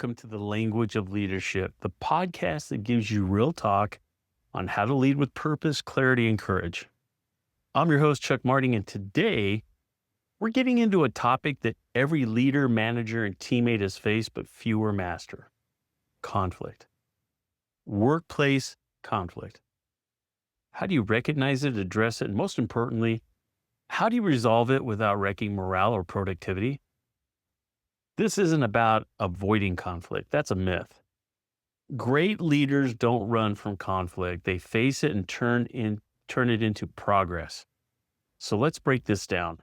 welcome to the Language of Leadership, the podcast that gives you real talk on how to lead with purpose, clarity, and courage. I'm your host, Chuck Marting, and today we're getting into a topic that every leader, manager, and teammate has faced, but fewer master: conflict. Workplace conflict. How do you recognize it, address it, and most importantly, how do you resolve it without wrecking morale or productivity? This isn't about avoiding conflict. That's a myth. Great leaders don't run from conflict. They face it and turn it into progress. So let's break this down.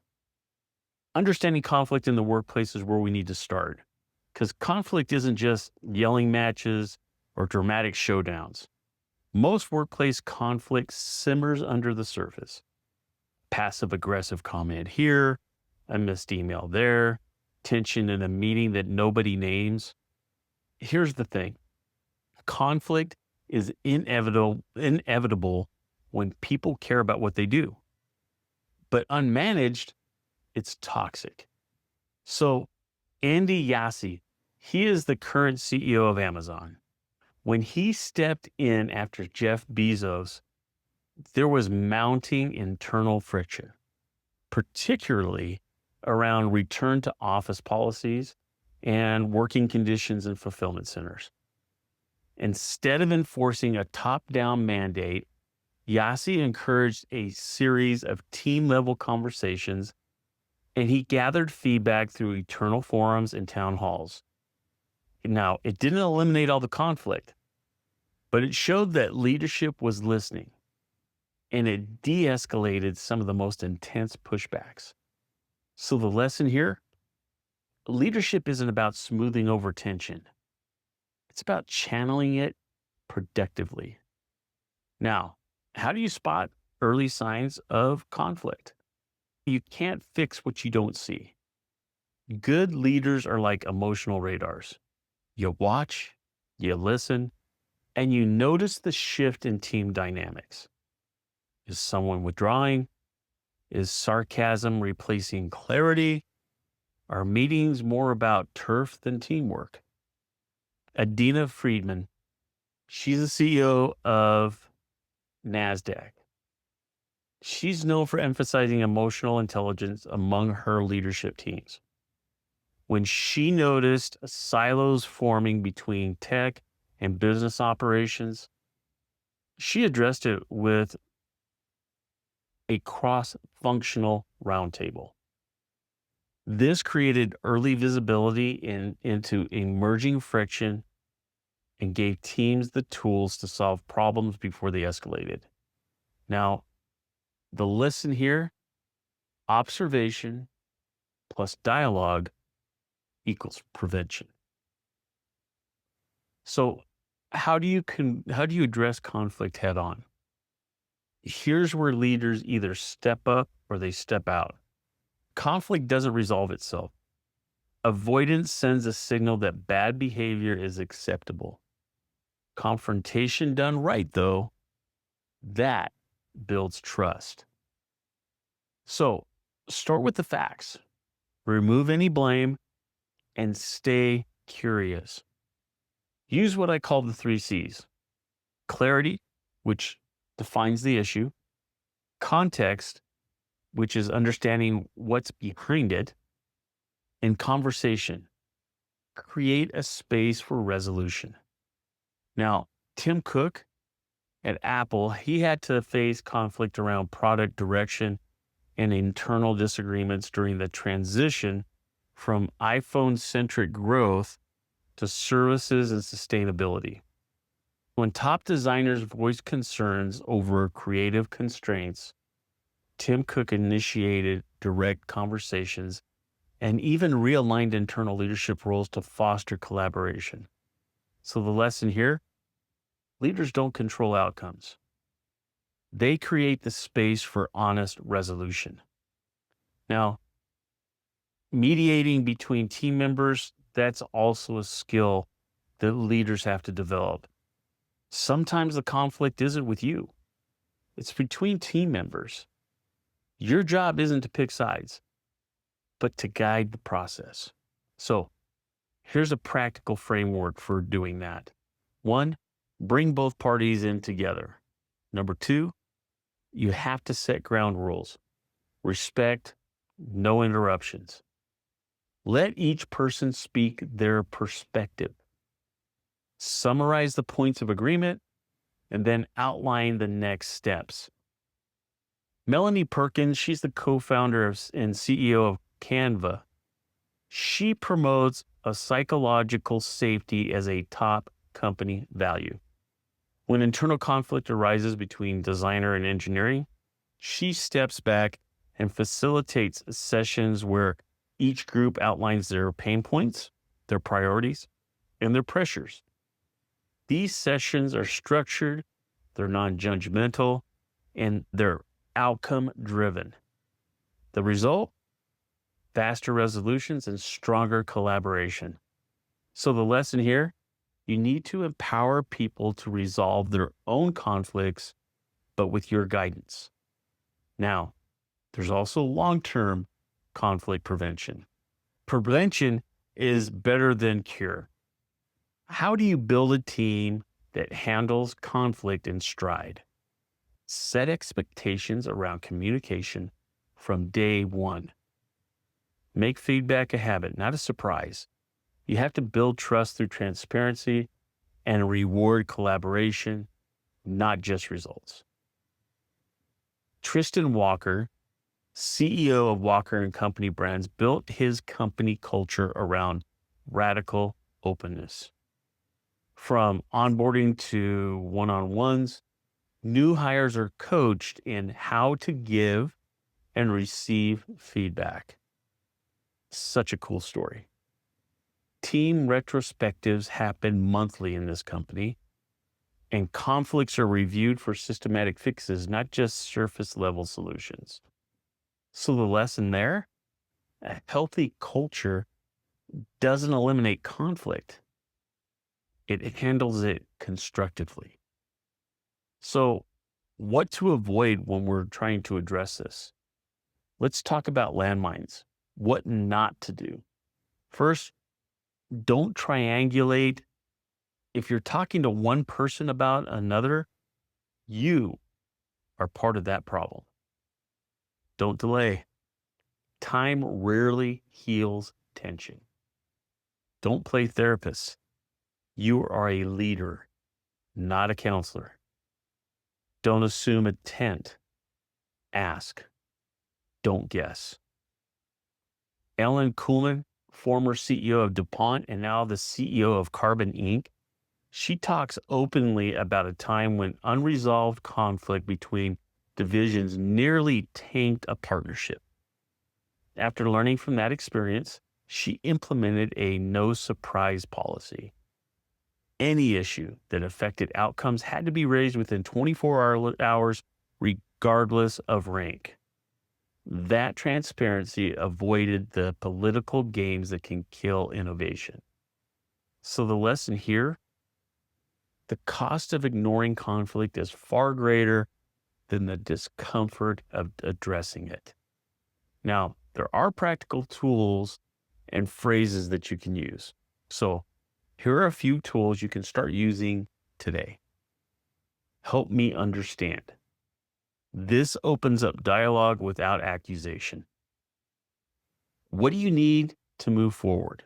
Understanding conflict in the workplace is where we need to start, because conflict isn't just yelling matches or dramatic showdowns. Most workplace conflict simmers under the surface. Passive aggressive comment here, a missed email there, tension in a meeting that nobody names. Here's the thing. Conflict is inevitable when people care about what they do. But unmanaged, it's toxic. So Andy Jassy, he is the current CEO of Amazon. When he stepped in after Jeff Bezos, there was mounting internal friction, particularly around return to office policies and working conditions in fulfillment centers. Instead of enforcing a top-down mandate, Jassy encouraged a series of team-level conversations, and he gathered feedback through internal forums and town halls. Now, it didn't eliminate all the conflict, but it showed that leadership was listening, and it de-escalated some of the most intense pushbacks. So the lesson here, leadership isn't about smoothing over tension. It's about channeling it productively. Now, how do you spot early signs of conflict? You can't fix what you don't see. Good leaders are like emotional radars. You watch, you listen, and you notice the shift in team dynamics. Is someone withdrawing? Is sarcasm replacing clarity? Are meetings more about turf than teamwork? Adina Friedman, she's the CEO of NASDAQ. She's known for emphasizing emotional intelligence among her leadership teams. When she noticed silos forming between tech and business operations, she addressed it with a cross-functional roundtable. This created early visibility into emerging friction and gave teams the tools to solve problems before they escalated. Now, the lesson here, observation plus dialogue equals prevention. So how do you address conflict head on? Here's where leaders either step up or they step out. Conflict doesn't resolve itself. Avoidance sends a signal that bad behavior is acceptable. Confrontation done right, though, that builds trust. So start with the facts, remove any blame, and stay curious. Use what I call the 3 C's. Clarity, which defines the issue. Context, which is understanding what's behind it. And conversation. Create a space for resolution. Now, Tim Cook at Apple, he had to face conflict around product direction and internal disagreements during the transition from iPhone-centric growth to services and sustainability. When top designers voiced concerns over creative constraints, Tim Cook initiated direct conversations and even realigned internal leadership roles to foster collaboration. So the lesson here, leaders don't control outcomes. They create the space for honest resolution. Now, mediating between team members, that's also a skill that leaders have to develop. Sometimes the conflict isn't with you. It's between team members. Your job isn't to pick sides, but to guide the process. So Here's a practical framework for doing that. 1, bring both parties in together. Number 2, you have to set ground rules. Respect, no interruptions. Let each person speak their perspective. Summarize the points of agreement and then outline the next steps. Melanie Perkins, she's the co-founder and CEO of Canva. She promotes a psychological safety as a top company value. When internal conflict arises between designer and engineering, she steps back and facilitates sessions where each group outlines their pain points, their priorities, and their pressures. These sessions are structured, they're non-judgmental, and they're outcome-driven. The result? Faster resolutions and stronger collaboration. So the lesson here, you need to empower people to resolve their own conflicts, but with your guidance. Now, there's also long-term conflict prevention. Prevention is better than cure. How do you build a team that handles conflict in stride? Set expectations around communication from day one. Make feedback a habit, not a surprise. You have to build trust through transparency and reward collaboration, not just results. Tristan Walker, CEO of Walker & Company Brands, built his company culture around radical openness. From onboarding to one-on-ones, new hires are coached in how to give and receive feedback. Such a cool story. Team retrospectives happen monthly in this company, and conflicts are reviewed for systematic fixes, not just surface level solutions. So the lesson there, a healthy culture doesn't eliminate conflict. It handles it constructively. So what to avoid when we're trying to address this? Let's talk about landmines, what not to do. First, don't triangulate. If you're talking to one person about another, you are part of that problem. Don't delay. Time rarely heals tension. Don't play therapist. You are a leader, not a counselor. Don't assume intent. Ask. Don't guess. Ellen Kuhlman, former CEO of DuPont and now the CEO of Carbon Inc., she talks openly about a time when unresolved conflict between divisions nearly tanked a partnership. After learning from that experience, she implemented a no surprise policy. Any issue that affected outcomes had to be raised within 24 hours, regardless of rank. That transparency avoided the political games that can kill innovation. So the lesson here, the cost of ignoring conflict is far greater than the discomfort of addressing it. Now, there are practical tools and phrases that you can use. So here are a few tools you can start using today. Help me understand. This opens up dialogue without accusation. What do you need to move forward?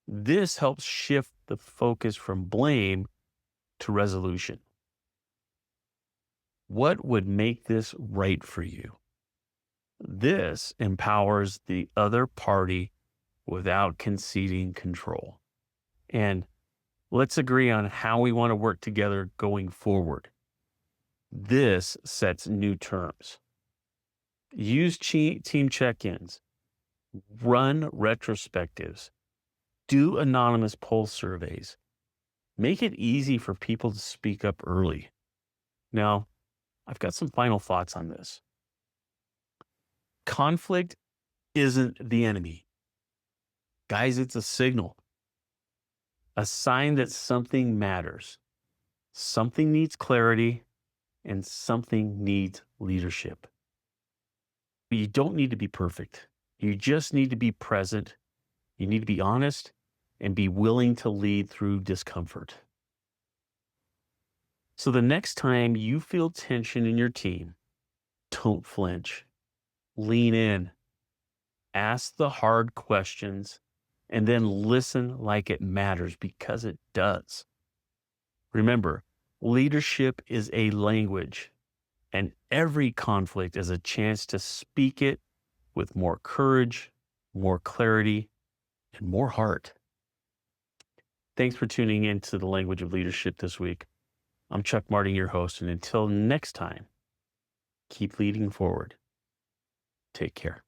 This helps shift the focus from blame to resolution. What would make this right for you? This empowers the other party without conceding control. And let's agree on how we want to work together going forward. This sets new terms. Use team check-ins. Run retrospectives. Do anonymous pulse surveys. Make it easy for people to speak up early. Now, I've got some final thoughts on this. Conflict isn't the enemy. Guys, it's a signal. A sign that something matters. Something needs clarity and something needs leadership. You don't need to be perfect. You just need to be present. You need to be honest and be willing to lead through discomfort. So the next time you feel tension in your team, don't flinch. Lean in, ask the hard questions, and then listen like it matters because it does. Remember, leadership is a language, and every conflict is a chance to speak it with more courage, more clarity, and more heart. Thanks for tuning into the Language of Leadership this week. I'm Chuck Marting, your host, and until next time, keep leading forward. Take care.